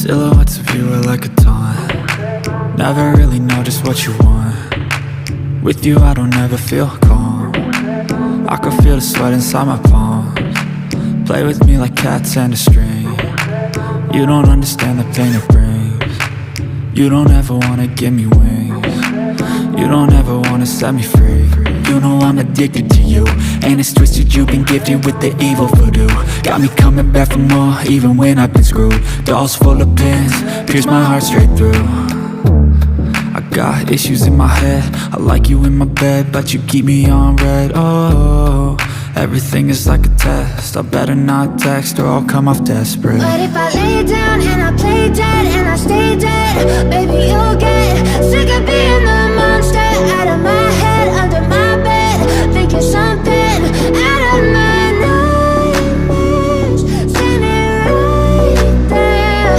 Silhouettes of you are like a taunt. Never really know just what you want. With you I don't ever feel calm. I can feel the sweat inside my palms. Play with me like cats and a string. You don't understand the pain it brings. You don't ever wanna give me wings. You don't ever wanna set me free. You know I'm addicted to you, and it's twisted, you've been gifted with the evil voodoo. Got me coming back for more, even when I've been screwed. Dolls full of pins, pierce my heart straight through. I got issues in my head, I like you in my bed, but you keep me on red. Oh, everything is like a test, I better not text or I'll come off desperate. But if I lay down and I play dead and I stay dead, baby you'll get sick of being the monster out of my head, under my bed, thinking something out of my nightmares, standing right there.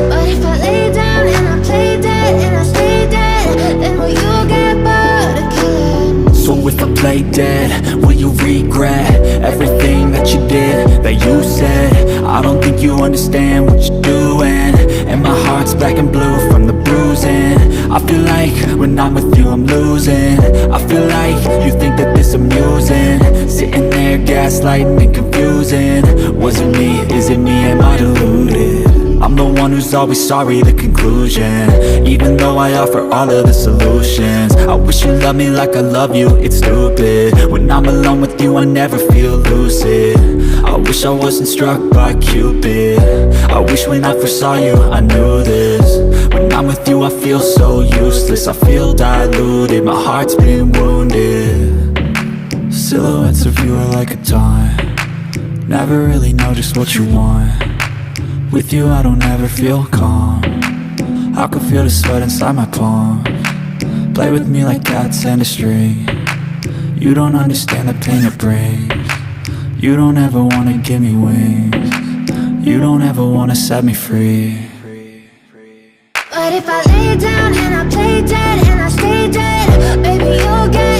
But if I lay down and I play dead and I stay dead, then will you get bored of killing me? So if I play dead, will you regret everything that you did, that you said? I don't think you understand what you're doing, and my heart's black and blue from the bruising. I feel like when I'm with you I'm losing. I feel like you think that this amusing, sitting there gaslighting and confusing. Was it me? Is it me? Am I deluded? I'm the one who's always sorry, the conclusion, even though I offer all of the solutions. I wish you loved me like I love you, it's stupid. When I'm alone with you I never feel lucid. I wish I wasn't struck by Cupid. I wish when I first saw you I knew this. When I'm with you I feel so useless, I feel diluted, my heart's been wounded. Silhouettes of you are like a taunt. Never really know just what you want. With you I don't ever feel calm. I can feel the sweat inside my palms. Play with me like cats and a string. You don't understand the pain it brings. You don't ever wanna give me wings. You don't ever wanna set me free. But if I lay down and I play dead and I stay dead, baby you'll get